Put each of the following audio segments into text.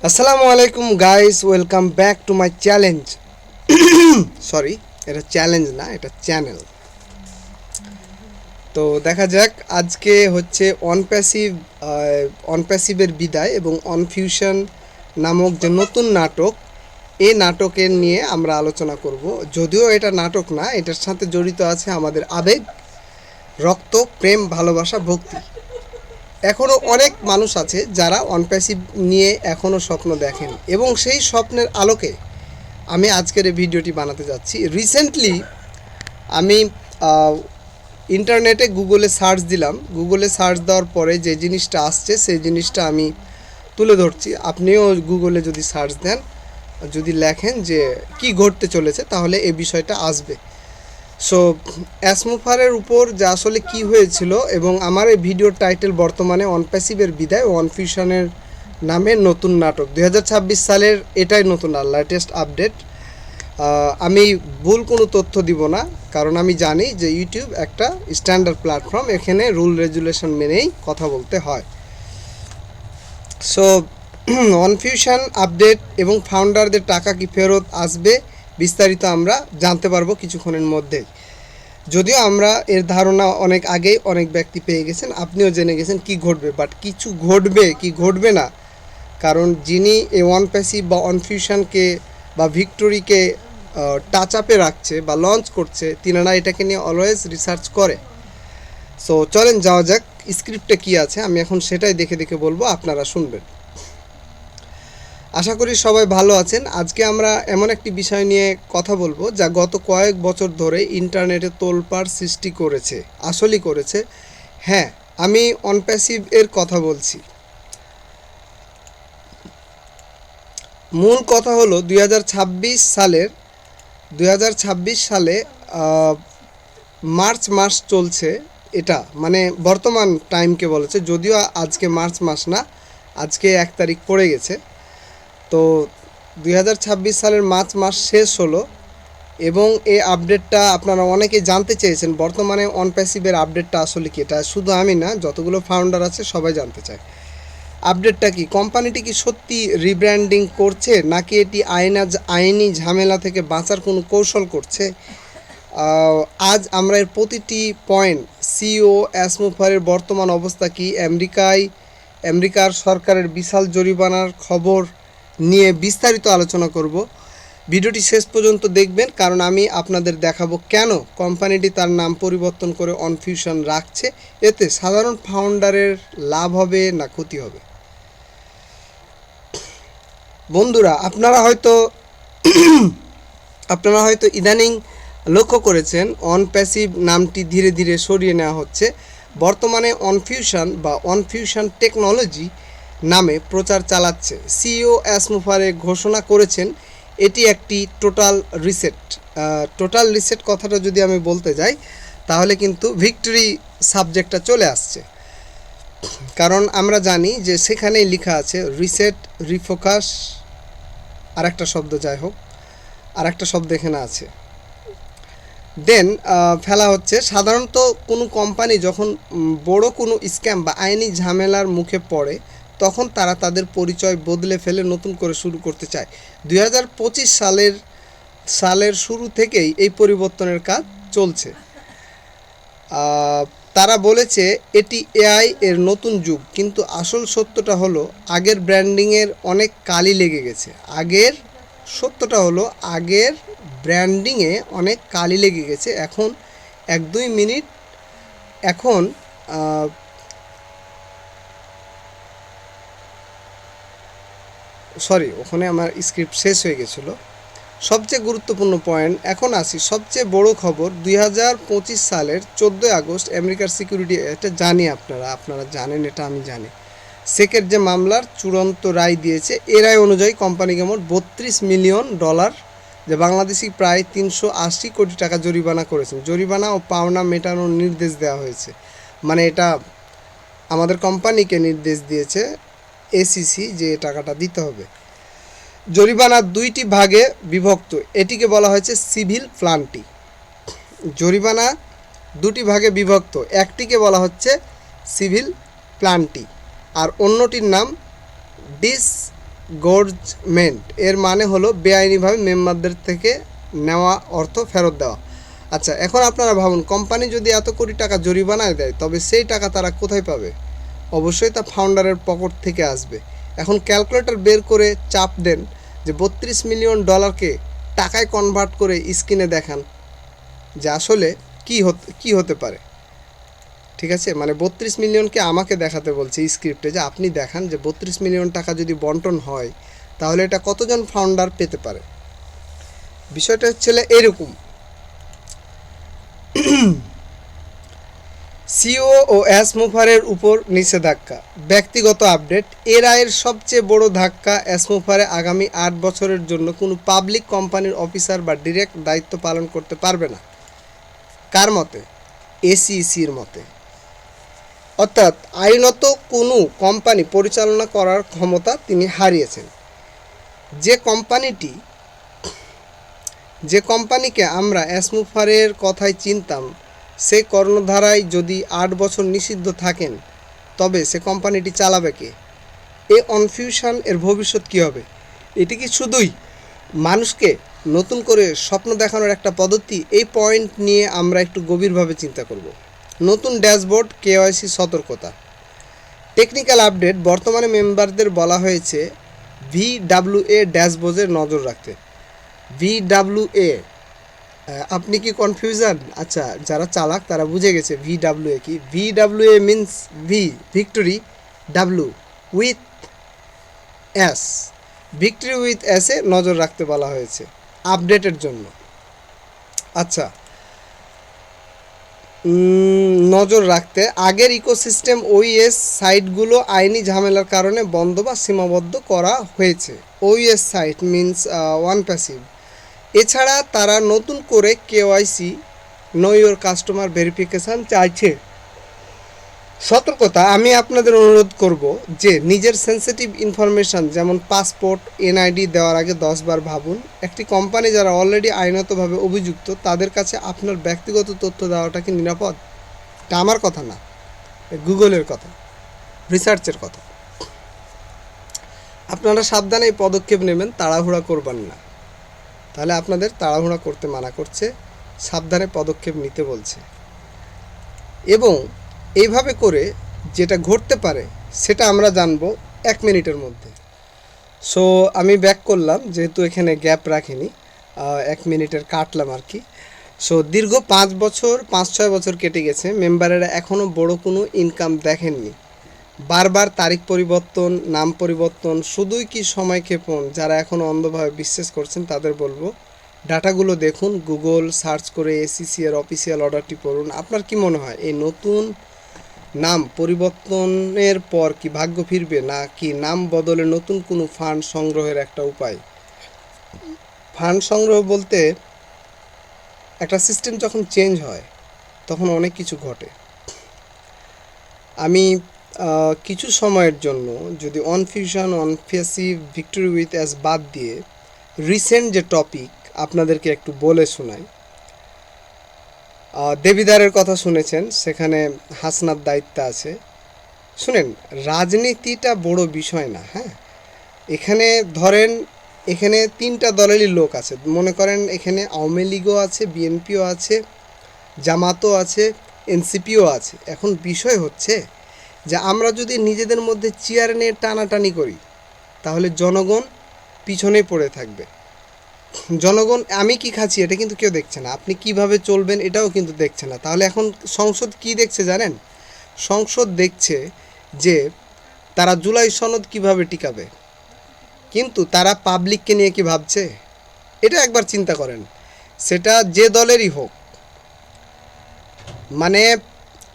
আসসালামু আলাইকুম guys, welcome back to my challenge. Sorry, এটা চ্যালেঞ্জ না, এটা চ্যানেল। তো দেখা যাক, আজকে হচ্ছে অনপ্যাসিভের বিদায় এবং অনফিউশন নামক যে নতুন নাটক, এই নাটকের নিয়ে আমরা আলোচনা করব। যদিও এটা নাটক না, এটার সাথে জড়িত আছে আমাদের আবেগ, রক্ত, প্রেম, ভালোবাসা, ভক্তি। এখনও অনেক মানুষ আছে যারা অনপ্যাসিভ নিয়ে এখনও স্বপ্ন দেখেন, এবং সেই স্বপ্নের আলোকে আমি আজকের এই ভিডিওটি বানাতে যাচ্ছি। রিসেন্টলি আমি ইন্টারনেটে গুগলে সার্চ দিলাম। গুগলে সার্চ দেওয়ার পরে যে জিনিসটা আসছে সেই জিনিসটা আমি তুলে ধরছি। আপনিও গুগলে যদি সার্চ দেন, যদি লেখেন যে কি ঘটতে চলেছে, তাহলে এই বিষয়টা আসবে। সো অ্যাসমুফারের উপর যে আসলে কি হয়েছিল, এবং আমার এই ভিডিওর টাইটেল বর্তমানে অনপ্যাসিভের বিদায় ও অনফিউশনের নামে নতুন নাটক 2026 সালের, এটাই নতুন আর লেটেস্ট আপডেট। আমি ভুল কোনো তথ্য দিব না, কারণ আমি জানি যে ইউটিউব একটা স্ট্যান্ডার্ড প্ল্যাটফর্ম, এখানে রুল রেগুলেশন মেনেই কথা বলতে হয়। সো অনফিউশন আপডেট এবং ফাউন্ডারদের টাকা কি ফেরত আসবে, বিস্তারিত আমরা জানতে পারবো কিছুক্ষণের মধ্যেই। যদিও আমরা এর ধারণা অনেক আগেই অনেক ব্যক্তি পেয়ে গেছেন, আপনিও জেনে গেছেন কি ঘটবে, বাট কিছু ঘটবে কি ঘটবে না, কারণ যিনি এই অনপ্যাসিভ বা অনফিউশনকে বা ভিক্টোরিকে টাচ আপে রাখছে বা লঞ্চ করছে, তিনারা এটাকে নিয়ে অলওয়েজ রিসার্চ করে। সো চলেন যাওয়া যাক, স্ক্রিপ্টে কী আছে আমি এখন সেটাই দেখে দেখে বলবো, আপনারা শুনবেন। আশা করি সবাই ভালো আছেন। আজকে আমরা এমন একটি বিষয় নিয়ে কথা বলবো যা গত কয়েক বছর ধরে ইন্টারনেটে তোলপাড় সৃষ্টি করেছে, আসলেই করেছে। হ্যাঁ, আমি অনপ্যাসিভ এর কথা বলছি। মূল কথা হলো 2026 সালে মার্চ মাস চলছে। এটা মানে বর্তমান টাইমকে বলেছে, যদিও আজকে মার্চ মাস না, আজকে 1 তারিখ পড়ে গেছে। তো 2026 সালের মার্চ মাস শেষ হলো, এবং এই আপডেটটা আপনারা অনেকে জানতে চেয়েছেন, বর্তমানে অনপ্যাসিভের আপডেটটা আসলে কি। এটা শুধু আমি না, যতগুলো ফাউন্ডার আছে সবাই জানতে চায় আপডেটটা কি। কোম্পানিটি কি সত্যি রিব্র্যান্ডিং করছে, নাকি এটি আইনি ঝামেলা থেকে বাঁচার কোনো কৌশল করছে? আজ আমরা এর প্রতিটি পয়েন্ট, সিও অ্যাসমুফারের বর্তমান অবস্থা কি, আমেরিকার সরকারের বিশাল জরিমানার খবর নিয়ে বিস্তারিত আলোচনা করব। ভিডিওটি শেষ পর্যন্ত দেখবেন, কারণ আমি আপনাদের দেখাবো কেন কোম্পানিটি তার নাম পরিবর্তন করে অনফিউশন রাখছে। এতে সাধারণ ফাউন্ডারের লাভ হবে না ক্ষতি হবে। বন্ধুরা, আপনারা হয়তো ইদানিং লক্ষ্য করেছেন অনপ্যাসিভ নামটি ধীরে ধীরে সরিয়ে নেওয়া হচ্ছে। বর্তমানে অনফিউশন টেকনোলজি নামে প্রচার চালাচ্ছে। সিইও অ্যাসমুফারে ঘোষণা করেছেন এটি একটি টোটাল রিসেট কথাটা যদি আমি বলতে যাই, তাহলে কিন্তু ভিক্টরি সাবজেক্টটা চলে আসছে। কারণ আমরা জানি যে সেখানেই লেখা আছে রিসেট, রিফোকাস, আর একটা শব্দ, যাই হোক আর একটা শব্দ এখানে আছে, দেন ফেলা হচ্ছে। সাধারণত কোনো কোম্পানি যখন বড় কোনো স্ক্যাম বা আইনি ঝামেলার মুখে পড়ে, তখন তারা তাদের পরিচয় বদলে ফেলে নতুন করে শুরু করতে চায়। 2025 সালের শুরু থেকেই এই পরিবর্তনের কাজ চলছে। তারা বলেছে এটি এআই এর নতুন যুগ, কিন্তু আসল সত্যটা হলো আগের ব্র্যান্ডিংয়ের অনেক কালি লেগে গেছে। আগের ব্র্যান্ডিংয়ে অনেক কালি লেগে গেছে। এখন 1-2 মিনিট, এখন ওখানে আমার স্ক্রিপ্ট শেষ হয়ে গেছিলো। সবচেয়ে গুরুত্বপূর্ণ পয়েন্ট এখন আসি, সবচেয়ে বড় খবর। 2025 সালের 14 আগস্ট আমেরিকার সিকিউরিটি, এটা জানি আপনারা জানেন, এটা আমি জানি, সেকের যে মামলার চূড়ান্ত রায় দিয়েছে। এ রায় অনুযায়ী কোম্পানিকে মোট $32 মিলিয়ন, যে বাংলাদেশি প্রায় 380 কোটি টাকা জরিমানা করেছেন। জরিমানা ও পাওনা মেটানোর নির্দেশ দেওয়া হয়েছে। মানে এটা আমাদের কোম্পানিকে নির্দেশ দিয়েছে এসিসি যে টাকাটা দিতে হবে। জরিমানা 2টি ভাগে বিভক্ত, এটিকে বলা হয়েছে সিভিল প্লান্টি। জরিমানা 2টি ভাগে বিভক্ত, একটিকে বলা হচ্ছে সিভিল প্লান্টি, আর অন্যটির নাম ডিসগোর্জমেন্ট এর মানে হলো বেআইনিভাবে মেম্বারদের থেকে নেওয়া অর্থ ফেরত দেওয়া। আচ্ছা, এখন আপনারা ভাবুন, কোম্পানি যদি এত কোটি টাকা জরিমানায় দেয় তবে সেই টাকা তারা কোথায় পাবে? অবশ্যই তা ফাউন্ডারের পকেট থেকে আসবে। এখন ক্যালকুলেটর বের করে চাপ দেন যে $32 মিলিয়ন টাকায় কনভার্ট করে স্ক্রিনে দেখান যে আসলে কি হতে পারে। ঠিক আছে, মানে 32 মিলিয়নকে আমাকে দেখাতে বলছে স্ক্রিপ্টে, যে আপনি দেখান যে 32 মিলিয়ন টাকা যদি বন্টন হয় তাহলে এটা কতজন ফাউন্ডার পেতে পারে। বিষয়টা হচ্ছে এরকম, সিও ও অ্যাসমুফারের উপর নিষেধাজ্ঞা। ব্যক্তিগত আপডেট, এর আয়ের সবচেয়ে বড় ধাক্কা অ্যাসমুফারে আগামী 8 বছরের জন্য কোনো পাবলিক কোম্পানির অফিসার বা ডিরেক্ট দায়িত্ব পালন করতে পারবে না। কার মতে? এসিসির মতে। অর্থাৎ আইনত কোনো কোম্পানি পরিচালনা করার ক্ষমতা তিনি হারিয়েছেন। যে কোম্পানিকে আমরা অ্যাসমুফারের কথাই চিনতাম, সে কর্ণধারায় যদি 8 বছর নিষিদ্ধ থাকেন তবে সে কোম্পানিটি চালাবে কে? এই অনফিউশন এর ভবিষ্যৎ কী হবে? এটি কি শুধুই মানুষকে নতুন করে স্বপ্ন দেখানোর একটা পদ্ধতি? এই পয়েন্ট নিয়ে আমরা একটু গভীরভাবে চিন্তা করব। নতুন ড্যাশবোর্ড, কেওয়াইসি সতর্কতা। টেকনিক্যাল আপডেট, বর্তমানে মেম্বারদের বলা হয়েছে VWA ড্যাশবোর্ডে নজর রাখতে। VWA, আপনি কি কনফিউশন? আচ্ছা, যারা চালাক তারা বুঝে গেছে VWA কি। VWA means victory, W with S, victory with এসে নজর রাখতে বলা হয়েছে আপডেটের জন্য। আচ্ছা, নজর রাখতে আগের ইকোসিস্টেম OES সাইটগুলো আইনি ঝামেলার কারণে বন্ধ বা সীমাবদ্ধ করা হয়েছে। OES site means one passive. এছাড়া তারা নতুন করে KYC, know your customer verification চাইছে। সতর্কতা, আমি আপনাদের অনুরোধ করব যে নিজের সেন্সিটিভ ইনফরমেশান যেমন পাসপোর্ট, NID দেওয়ার আগে 10 বার ভাবুন। একটি কোম্পানি যারা অলরেডি আইনতভাবে অভিযুক্ত তাদের কাছে আপনার ব্যক্তিগত তথ্য দেওয়াটা কি নিরাপদ? এটা আমার কথা না, গুগলের কথা, রিসার্চের কথা। আপনারা সাবধানে এই পদক্ষেপ নেবেন, তাড়াহুড়া করবেন না। তাহলে আপনাদের তাড়াহুড়া করতে মানা করছে, সাবধানে পদক্ষেপ নিতে বলছে। এবং এইভাবে করে যেটা ঘটতে পারে সেটা আমরা জানবো 1 মিনিটের মধ্যে। সো আমি ব্যাক করলাম, যেহেতু এখানে গ্যাপ রাখিনি, 1 মিনিটের কাটলাম আর কি। সো দীর্ঘ 5-6 বছর কেটে গেছে, মেম্বারেরা এখনও বড় কোনো ইনকাম দেখেননি। বারবার তারিখ পরিবর্তন, নাম পরিবর্তন, শুধুই কি সময় ক্ষেপণ। যারা এখনও অন্ধভাবে বিশ্বাস করছেন তাদের বলবো ডাটাগুলো দেখুন, গুগল সার্চ করে ACC এর অফিসিয়াল অর্ডারটি পড়ুন। আপনার কি মনে হয় এই নতুন নাম পরিবর্তনের পর কি ভাগ্য ফিরবে, না কি নাম বদলে নতুন কোনো ফান্ড সংগ্রহের একটা উপায়? ফান্ড সংগ্রহ বলতে একটা সিস্টেম যখন চেঞ্জ হয় তখন অনেক কিছু ঘটে। আমি কিছু সময়ের জন্য যদি অনফিউশন, অনফেসিভ, ভিক্টোরি উইথ এস বাদ দিয়ে রিসেন্ট যে টপিক আপনাদেরকে একটু বলে শোনাই। দেবিদারের কথা শুনেছেন, সেখানে হাসনাত দায়িত্ব আছে। শুনেন, রাজনীতিটা বড় বিষয় না, হ্যাঁ। এখানে ধরেন এখানে 3টা দলেরই লোক আছে, মনে করেন এখানে আওয়ামী লীগও আছে, বিএনপিও আছে, জামাতও আছে, এনসিপিও আছে। এখন বিষয় হচ্ছে যে আমরা যদি নিজেদের মধ্যে চেয়ার নিয়ে টানাটানি করি তাহলে জনগণ পিছনে পড়ে থাকবে। জনগণ আমি কি খাচ্ছি এটা কিন্তু কেউ দেখছে না, আপনি কিভাবে চলবেন এটাও কিন্তু দেখছে না। তাহলে এখন সংসদ কি দেখছে জানেন? সংসদ দেখছে যে তারা জুলাই সনদ কিভাবে টিকাবে, কিন্তু তারা পাবলিককে নিয়ে কি ভাবছে? এটা একবার চিন্তা করেন, সেটা যে দলেরই হোক। মানে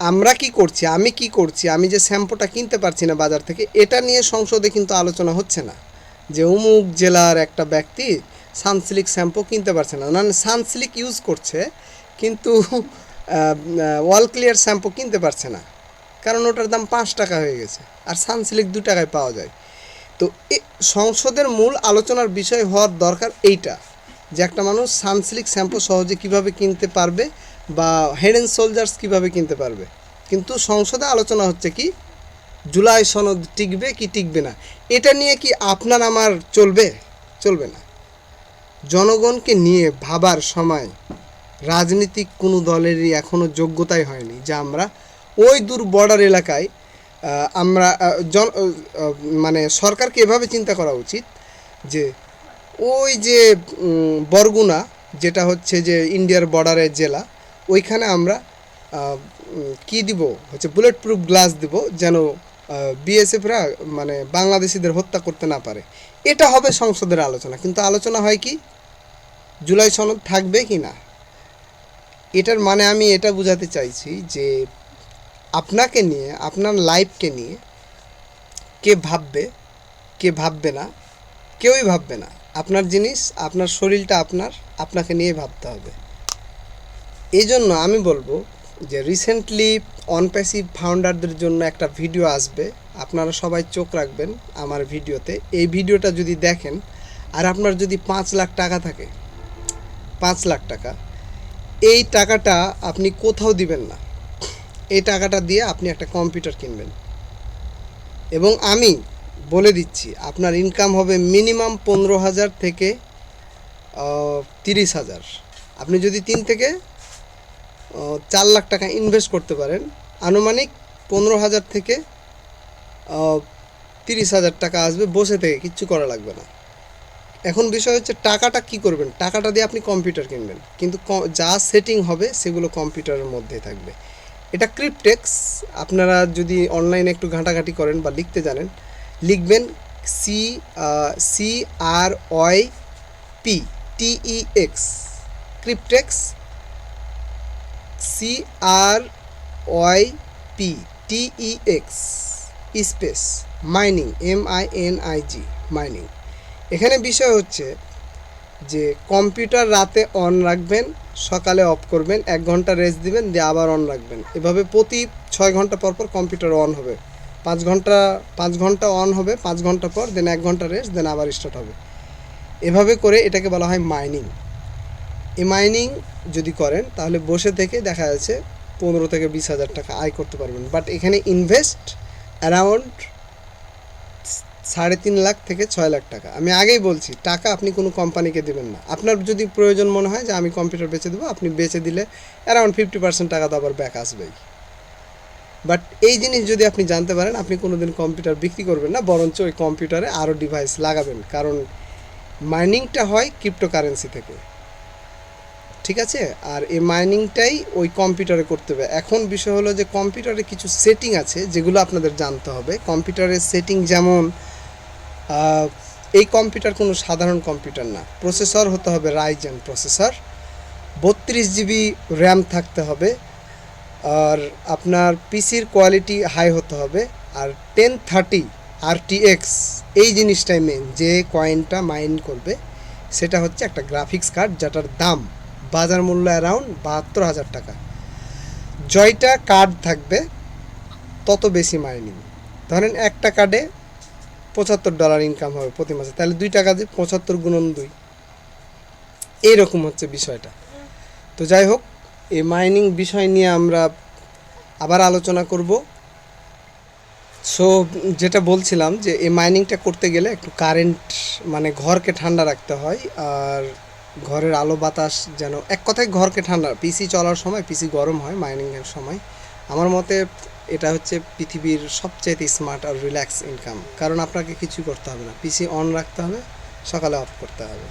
আমরা কি করছি, আমি কি করছি, আমি যে শ্যাম্পুটা কিনতে পারছি না বাজার থেকে, এটা নিয়ে সংসদে কিন্তু আলোচনা হচ্ছে না যে অমুক জেলার একটা ব্যক্তি সানসিল্ক শ্যাম্পু কিনতে পারছে না। সানসিল্ক ইউজ করছে কিন্তু ওয়াল ক্লিয়ার শ্যাম্পু কিনতে পারছে না, কারণ ওটার দাম 5 টাকা হয়ে গেছে, আর সানসিল্ক 2 টাকায় পাওয়া যায়। তো সংসদের মূল আলোচনার বিষয় হওয়ার দরকার এইটা, যে একটা মানুষ সানসিল্ক শ্যাম্পু সহজে কিভাবে কিনতে পারবে বা হেড অ্যান্ড শোল্ডার্স কীভাবে কিনতে পারবে। কিন্তু সংসদে আলোচনা হচ্ছে কি জুলাই সনদ টিকবে কি টিকবে না, এটা নিয়ে কি আপনার আমার চলবে? চলবে না। জনগণকে নিয়ে ভাবার সময় রাজনীতিক কোনো দলেরই এখনও যোগ্যতাই হয়নি যে আমরা ওই দূর বর্ডার এলাকায় আমরা মানে সরকারকে এভাবে চিন্তা করা উচিত যে ওই যে বরগুনা, যেটা হচ্ছে যে ইন্ডিয়ার বর্ডারের জেলা, ওইখানে আমরা কি দিব হচ্ছে বুলেট প্রুফ গ্লাস দিব, যেন বিএসএফরা মানে বাংলাদেশিদের হত্যা করতে না পারে। এটা হবে সংসদের আলোচনা, কিন্তু আলোচনা হয় কি জুলাই সনদ থাকবে কি না। এটার মানে আমি এটা বোঝাতে চাইছি যে আপনাকে নিয়ে, আপনার লাইফকে নিয়ে কে ভাববে কে ভাববে না, কেউই ভাববে না। আপনার জিনিস, আপনার শরীরটা আপনাকে নিয়ে ভাবতে হবে। এই জন্য আমি বলবো যে রিসেন্টলি অনপ্যাসিভ ফাউন্ডারদের জন্য একটা ভিডিও আসবে, আপনারা সবাই চোখ রাখবেন আমার ভিডিওতে। এই ভিডিওটা যদি দেখেন আর আপনার যদি 5 লাখ টাকা থাকে, 5 লাখ টাকা, এই টাকাটা আপনি কোথাও দিবেন না। এই টাকাটা দিয়ে আপনি একটা কম্পিউটার কিনবেন, এবং আমি বলে দিচ্ছি আপনার ইনকাম হবে মিনিমাম 15,000 থেকে 30,000। আপনি যদি 3 থেকে 4 লাখ টাকা ইনভেস্ট করতে পারেন, আনুমানিক 15,000 থেকে 30,000 টাকা আসবে বসে থেকে, কিচ্ছু করা লাগবে না। এখন বিষয় হচ্ছে টাকাটা কি করবেন। টাকাটা দিয়ে আপনি কম্পিউটার কিনবেন, কিন্তু যা সেটিং হবে সেগুলো কম্পিউটারের মধ্যে থাকবে। এটা ক্রিপ্টেক্স। আপনারা যদি অনলাইনে একটু ঘাঁটাঘাঁটি করেন বা লিখতে জানেন, লিখবেন CRYPTEX, ক্রিপ্টেক্স, CRYPTEX space mining, MINIG, mining. এখানে বিষয় হচ্ছে যে কম্পিউটার রাতে অন রাখবেন, সকালে অফ করবেন, 1 ঘন্টা রেস্ট দিবেন, দিয়ে আবার অন রাখবেন। এভাবে প্রতি 6 ঘন্টা পর পর কম্পিউটার অন হবে। 5 ঘন্টা অন হবে, 5 ঘন্টা পর, দেন 1 ঘন্টা রেস্ট, দেন আবার স্টার্ট হবে। এভাবে করে এটাকে বলা হয় মাইনিং। এই মাইনিং যদি করেন তাহলে বসে থেকে দেখা যাচ্ছে 15 থেকে 20,000 টাকা আয় করতে পারবেন। বাট এখানে ইনভেস্ট অ্যারাউন্ড 3.5 লাখ থেকে 6 লাখ টাকা। আমি আগেই বলছি, টাকা আপনি কোনো কোম্পানিকে দেবেন না। আপনার যদি প্রয়োজন মনে হয় যে আমি কম্পিউটার বেচে দেবো, আপনি বেচে দিলে অ্যারাউন্ড 50% টাকা তো আবার ব্যাক আসবেই। বাট এই জিনিস যদি আপনি জানতে পারেন, আপনি কোনো দিন কম্পিউটার বিক্রি করবেন না, বরঞ্চ ওই কম্পিউটারে আরও ডিভাইস লাগাবেন। কারণ মাইনিংটা হয় ক্রিপ্টোকারেন্সি থেকে, ঠিক আছে? আর এই মাইনিংটাই ওই কম্পিউটারে করতে হবে। এখন বিষয় হলো যে কম্পিউটারে কিছু সেটিং আছে যেগুলো আপনাদের জানতে হবে। কম্পিউটারের সেটিং যেমন, এই কম্পিউটার কোনো সাধারণ কম্পিউটার না। প্রসেসর হতে হবে রাইজেন প্রসেসর, 32 GB র্যাম থাকতে হবে, আর আপনার পিসির কোয়ালিটি হাই হতে হবে। আর 1030 RTX, এই জিনিসটাই মেন। যে কয়েনটা মাইন করবে সেটা হচ্ছে একটা গ্রাফিক্স কার্ড, যেটার দাম বাজার মূল্য অ্যারাউন্ড 72,000 টাকা। জয়টা কার্ড থাকবে তত বেশি মাইনিং। ধরেন একটা কার্ডে $75 ইনকাম হবে প্রতি মাসে, তাহলে 2 টাকা দিয়ে 75 গুণন 2, এইরকম হচ্ছে বিষয়টা। তো যাই হোক, এই মাইনিং বিষয় নিয়ে আমরা আবার আলোচনা করব। সো যেটা বলছিলাম যে এই মাইনিংটা করতে গেলে একটু কারেন্ট, মানে ঘরকে ঠান্ডা রাখতে হয়, আর ঘরের আলো বাতাস যেন, এক কথায় ঘরকে ঠান্ডা। পিসি চলার সময় পিসি গরম হয় মাইনিংয়ের সময়। আমার মতে এটা হচ্ছে পৃথিবীর সবচেয়ে স্মার্ট আর রিল্যাক্স ইনকাম, কারণ আপনাকে কিছু করতে হবে না। পিসি অন রাখতে হবে, সকালে অফ করতে হবে,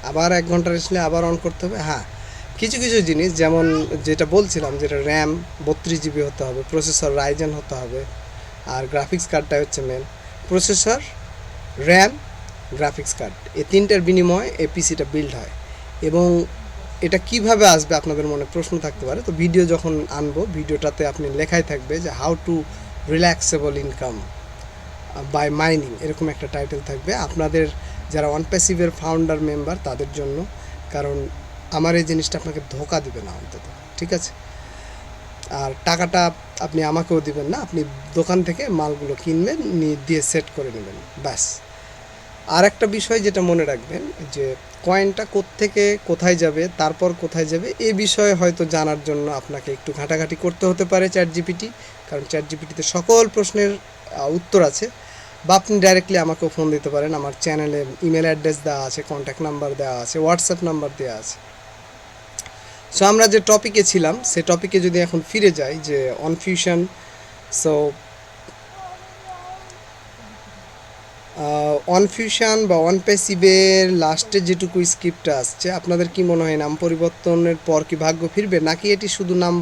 আবার 1 ঘন্টা রেস্টলে আবার অন করতে হবে। হ্যাঁ, কিছু কিছু জিনিস যেমন যেটা বলছিলাম, যেটা র্যাম 32 GB হতে হবে, প্রসেসর রাইজেন হতে হবে, আর গ্রাফিক্স কার্ডটা হচ্ছে main. Processor, RAM, graphics card, এই 3টার বিনিময়ে এই পিসিটা বিল্ড হয়। এবং এটা কিভাবে আসবে আপনাদের মনে প্রশ্ন থাকতে পারে। তো ভিডিও যখন আনবো, ভিডিওটাতে আপনি লেখাই থাকবে যে how to relaxable income by mining, এরকম একটা টাইটেল থাকবে আপনাদের যারা অনপ্যাসিভের ফাউন্ডার মেম্বার তাদের জন্য। কারণ আমার এই জিনিসটা আপনাকে ধোকা দিবে না অন্তত, ঠিক আছে? আর টাকাটা আপনি আমাকেও দিবেন না, আপনি দোকান থেকে মালগুলো কিনবেন, দিয়ে সেট করে নেবেন, ব্যাস। আর একটা বিষয় যেটা মনে রাখবেন, যে কয়েনটা কোত্থেকে কোথায় যাবে, তারপর কোথায় যাবে, এই বিষয়ে হয়তো জানার জন্য আপনাকে একটু ঘাঁটাঘাঁটি করতে হতে পারে চ্যাট জিপিটি। কারণ চ্যাট জিপিটিতে সকল প্রশ্নের উত্তর আছে, বা আপনি ডাইরেক্টলি আমাকেও ফোন দিতে পারেন। আমার চ্যানেলে ইমেল অ্যাড্রেস দেওয়া আছে, কন্ট্যাক্ট নাম্বার দেওয়া আছে, হোয়াটসঅ্যাপ নাম্বার দেওয়া আছে। সো আমরা যে টপিকে ছিলাম সে টপিকে যদি এখন ফিরে যাই, যে অনফিউশন। সো অনফিউশন বা অনপ্যাসিভের লাস্টে যেটুকু স্ক্রিপ্টটা আসছে, আপনাদের কি মনে হয় নাম পরিবর্তনের পর কি ভাগ্য ফিরবে, নাকি এটি শুধু নাম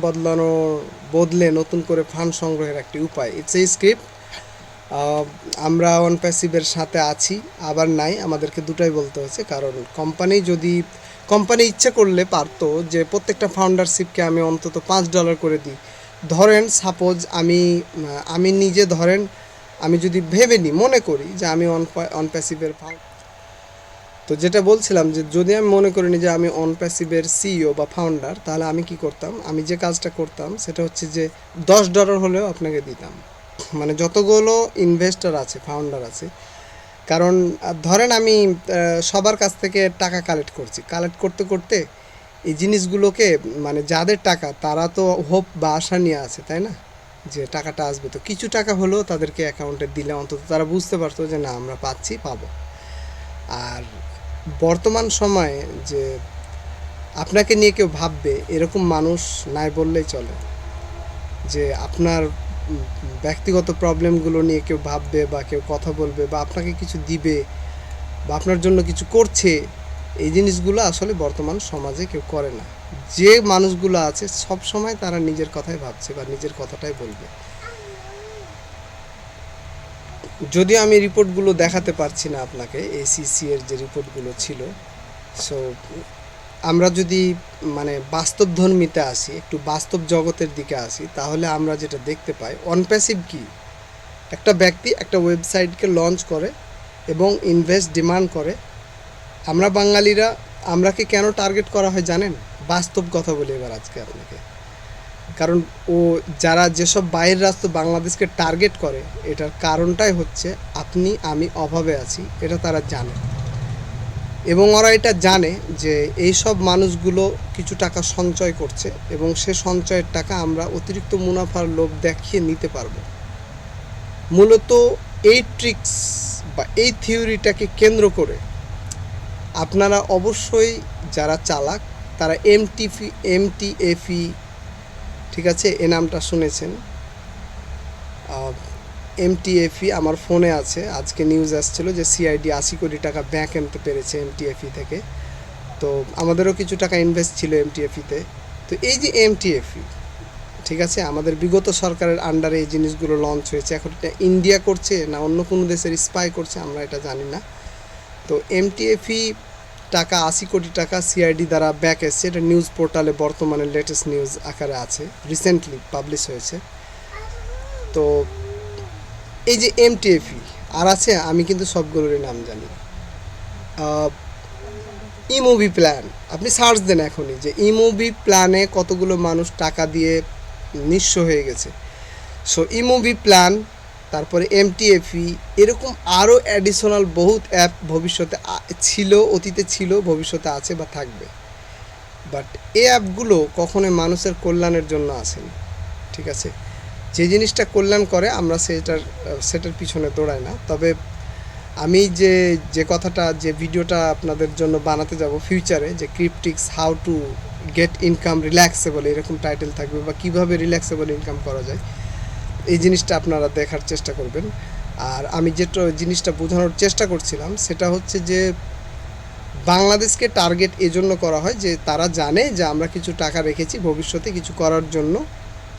বদলে নতুন করে ফান্ড সংগ্রহের একটি উপায়? It's a script. আমরা অনপ্যাসিভের সাথে আছি, আবার নাই, আমাদেরকে দুটাই বলতে হচ্ছে। কারণ কোম্পানি ইচ্ছে করলে পারতো যে প্রত্যেকটা ফাউন্ডারশিপকে আমি অন্তত $5 করে দিই। ধরেন সাপোজ আমি নিজে ধরেন আমি যদি ভেবে নিই, মনে করি যে আমি অনপ্যাসিভের তো যেটা বলছিলাম, যে যদি আমি মনে করিনি যে আমি অনপ্যাসিভের সিইও বা ফাউন্ডার, তাহলে আমি কি করতাম, আমি যে কাজটা করতাম সেটা হচ্ছে যে $10 হলেও আপনাকে দিতাম, মানে যতগুলো ইনভেস্টর আছে, ফাউন্ডার আছে। কারণ ধরেন আমি সবার কাছ থেকে টাকা কালেক্ট করতে করতে এই জিনিসগুলোকে, মানে যাদের টাকা তারা তো হোপ বা আশা নিয়ে আছে, তাই না, যে টাকাটা আসবে, তো কিছু টাকা হলেও তাদেরকে অ্যাকাউন্টে দিলে অন্তত তারা বুঝতে পারতো যে না, আমরা পাবো। আর বর্তমান সময়ে যে আপনাকে নিয়ে কেউ ভাববে এরকম মানুষ নাই বললেই চলে, যে আপনার ব্যক্তিগত প্রবলেমগুলো নিয়ে কেউ ভাববে বা কেউ কথা বলবে বা আপনাকে কিছু দিবে বা আপনার জন্য কিছু করছে, এই জিনিসগুলো আসলে বর্তমান সমাজে কেউ করে না। যে মানুষগুলো আছে সব সময় তারা নিজের কথাই ভাবছে বা নিজের কথাটাই বলবে। যদিও আমি রিপোর্টগুলো দেখাতে পারছি না আপনাকে, এসিসি এর যে রিপোর্টগুলো ছিল। সো আমরা যদি মানে বাস্তবধর্মীতে আসি, একটু বাস্তব জগতের দিকে আসি, তাহলে আমরা যেটা দেখতে পাই, অনপ্যাসিভ কি, একটা ব্যক্তি একটা ওয়েবসাইটকে লঞ্চ করে এবং ইনভেস্ট ডিমান্ড করে। আমরা বাঙালিরা, আমরাকে কেন টার্গেট করা হয় জানেন? বাস্তব কথা বলি এবার আজকে আপনাকে। কারণ যেসব বাইরের রাষ্ট্র বাংলাদেশকে টার্গেট করে, এটার কারণটাই হচ্ছে আপনি আমি অভাবে আছি, এটা তারা জানে। এবং ওরা এটা জানে যে এই সব মানুষগুলো কিছু টাকা সঞ্চয় করছে এবং সে সঞ্চয়ের টাকা আমরা অতিরিক্ত মুনাফার লোভ দেখিয়ে নিতে পারবো। মূলত এই ট্রিক্স বা এই থিওরিটাকে কেন্দ্র করে আপনারা অবশ্যই, যারা চালাক তারা এমটিএফই, ঠিক আছে, এ নামটা শুনেছেন। এমটিএফই আমার ফোনে আছে, আজকে নিউজ আসছিল যে সিআইডি 80 কোটি টাকা ব্যাক আনতে পেরেছে এমটিএফই থেকে। তো আমাদেরও কিছু টাকা ইনভেস্ট ছিল এমটিএফইতে। তো এই যে এমটিএফই, ঠিক আছে, আমাদের বিগত সরকারের আন্ডারে এই জিনিসগুলো লঞ্চ হয়েছে। এখন এটা ইন্ডিয়া করছে না অন্য কোনো দেশের স্পাই করছে আমরা এটা জানি না। তো এমটিএফই টাকা 80 কোটি টাকা সিআইডি দ্বারা ব্যাক এসছে, এটা নিউজ পোর্টালে বর্তমানে লেটেস্ট নিউজ আকারে আছে, রিসেন্টলি পাবলিশ হয়েছে। তো এই যে এমটিএফই আর আছে, আমি কিন্তু সবগুলোরই নাম জানি। ইমুভি প্ল্যান, আপনি সার্চ দেন এখনই যে ইমুভি প্ল্যানে কতগুলো মানুষ টাকা দিয়ে নিঃস্ব হয়ে গেছে। সো ইমুভি প্ল্যান, তারপরে এমটিএফই, এরকম আরও অ্যাডিশনাল বহুত অ্যাপ ভবিষ্যতে ছিল, অতীতে ছিল, ভবিষ্যতে আছে বা থাকবে। বাট এই অ্যাপগুলো কখনোই মানুষের কল্যাণের জন্য আসেনি, ঠিক আছে। যে জিনিসটা কল্যাণ করে আমরা সেটার পিছনে দৌড়াই না। তবে আমি যে কথাটা, যে ভিডিওটা আপনাদের জন্য বানাতে যাব ফিউচারে, যে cryptics how to get income relaxable, এরকম টাইটেল থাকবে, বা কীভাবে রিল্যাক্সেবল ইনকাম করা যায়, এই জিনিসটা আপনারা দেখার চেষ্টা করবেন। আর আমি জিনিসটা বোঝানোর চেষ্টা করছিলাম সেটা হচ্ছে যে বাংলাদেশকে টার্গেট এজন্য করা হয় যে তারা জানে যে আমরা কিছু টাকা রেখেছি ভবিষ্যতে কিছু করার জন্য,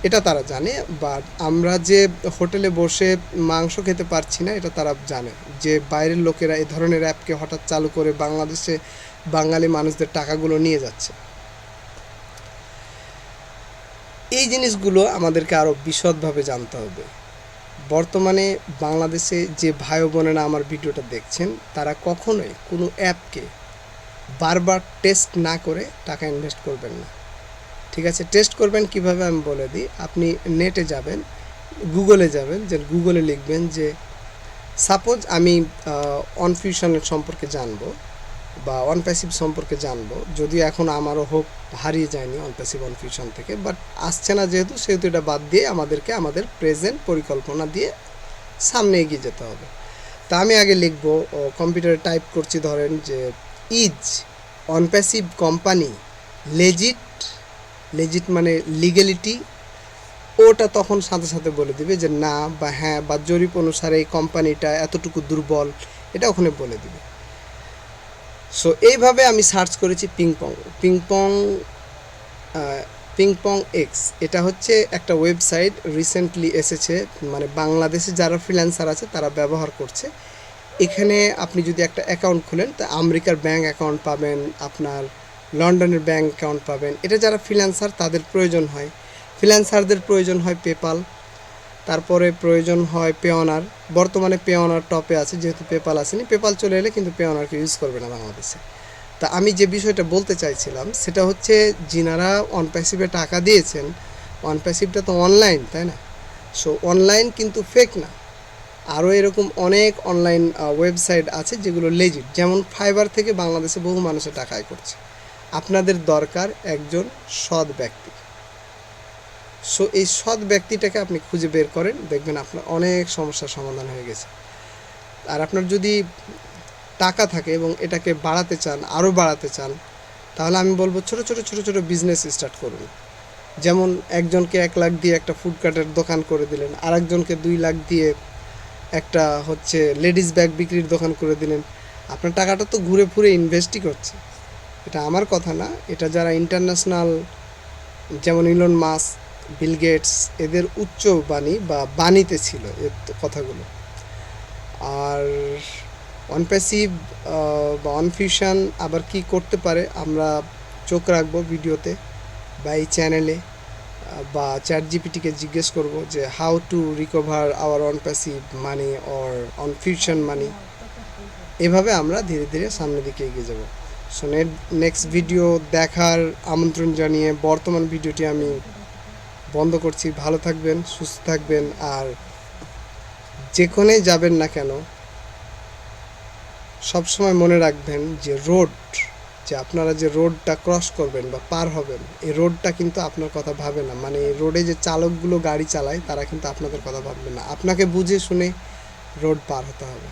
এটা তারা জানে। বাট আমরা যে হোটেলে বসে মাংস খেতে পারছি না, এটা তারা জানে। যে বাইরের লোকেরা এ ধরনের অ্যাপকে হঠাৎ চালু করে বাংলাদেশে বাঙালি মানুষদের টাকাগুলো নিয়ে যাচ্ছে। এই জিনিসগুলো আমাদেরকে আরও বিশদভাবে জানতে হবে। বর্তমানে বাংলাদেশে যে ভাই বোনেরা আমার ভিডিওটা দেখছেন, তারা কখনোই কোনো অ্যাপকে বারবার টেস্ট না করে টাকা ইনভেস্ট করবেন না, ঠিক আছে। টেস্ট করবেন কিভাবে আমি বলে দিই। আপনি নেটে যাবেন, গুগলে যাবেন, যে গুগলে লিখবেন যে সাপোজ আমি অনফিউশনের সম্পর্কে জানবো বা অনপ্যাসিভ সম্পর্কে জানবো, যদিও এখন আমারও হোপ হারিয়ে যায়নি অনপ্যাসিভ অনফিউশন থেকে, বাট আসছে না যেহেতু এটা বাদ দিয়ে আমাদেরকে আমাদের প্রেজেন্ট পরিকল্পনা দিয়ে সামনে এগিয়ে যেতে হবে। তা আমি আগে লিখব, কম্পিউটারে টাইপ করছি, ধরেন যে is on passive company legit, legit মানে লিগ্যালিটি, ওটা তখন সাথে সাথে বলে দিবে যে না বা হ্যাঁ, বা জরিপ অনুসারে এই কোম্পানিটা এতটুকু দুর্বল, এটা ওখানে বলে দিবে। সো এইভাবে আমি সার্চ করেছি পিংপং। পিংপং পিংপং এক্স, এটা হচ্ছে একটা ওয়েবসাইট, রিসেন্টলি এসেছে, মানে বাংলাদেশে যারা ফ্রিল্যান্সার আছে তারা ব্যবহার করছে। এখানে আপনি যদি একটা অ্যাকাউন্ট খুলেন, তা আমেরিকার ব্যাঙ্ক অ্যাকাউন্ট পাবেন, আপনার লন্ডনের ব্যাঙ্ক অ্যাকাউন্ট পাবেন। এটা যারা ফ্রিল্যান্সার তাদের প্রয়োজন হয়, ফ্রিল্যান্সারদের প্রয়োজন হয় পেপাল, তারপরে প্রয়োজন হয় পেওনার। বর্তমানে পেওনার টপে আছে, যেহেতু পেপাল আসেনি, পেপাল চলে এলে কিন্তু পেওনারকে ইউজ করবে না বাংলাদেশে। তা আমি যে বিষয়টা বলতে চাইছিলাম সেটা হচ্ছে, যিনারা অনপ্যাসিভে টাকা দিয়েছেন, অনপ্যাসিভটা তো অনলাইন, তাই না? সো অনলাইন কিন্তু ফেক না। আরও এরকম অনেক অনলাইন ওয়েবসাইট আছে যেগুলো লেজিট, যেমন ফাইবার থেকে বাংলাদেশে বহু মানুষের টাকা আয় করছে। আপনাদের দরকার একজন সৎ ব্যক্তি। সো এই সৎ ব্যক্তিটাকে আপনি খুঁজে বের করেন, দেখবেন আপনার অনেক সমস্যার সমাধান হয়ে গেছে। আর আপনার যদি টাকা থাকে এবং এটাকে বাড়াতে চান, আরও বাড়াতে চান, তাহলে আমি বলবো ছোটো ছোটো ছোটো ছোটো বিজনেস স্টার্ট করুন। যেমন একজনকে 1 লাখ দিয়ে একটা ফুডকার্টের দোকান করে দিলেন, আর একজনকে 2 লাখ দিয়ে একটা হচ্ছে লেডিস ব্যাগ বিক্রির দোকান করে দিলেন। আপনার টাকাটা তো ঘুরে ফুরে ইনভেস্টই করছে। এটা আমার কথা না, এটা যারা ইন্টারন্যাশনাল, যেমন ইলন মাস্ক, বিল গেটস, এদের উচ্চ বাণী বা বাণীতে ছিল এর কথাগুলো। আর অনপ্যাসিভ বা অনফিউশন আবার কি করতে পারে আমরা চোখ রাখবো ভিডিওতে বা এই চ্যানেলে, বা চ্যাট জিপিটিকে জিজ্ঞেস করব যে how to recover our unpassive money or unfusion money. এভাবে আমরা ধীরে ধীরে সামনের দিকে এগিয়ে যাব। সো নেক্সট ভিডিও দেখার আমন্ত্রণ জানিয়ে বর্তমান ভিডিওটি আমি বন্ধ করছি। ভালো থাকবেন, সুস্থ থাকবেন, আর যেখানেই যাবেন না কেন সবসময় মনে রাখবেন যে যে আপনারা যে রোডটা ক্রস করবেন বা পার হবেন, এই রোডটা কিন্তু আপনার কথা ভাবে না। মানে এই রোডে যে চালকগুলো গাড়ি চালায় তারা কিন্তু আপনাদের কথা ভাববে না, আপনাকে বুঝে শুনে রোড পার হতে হবে।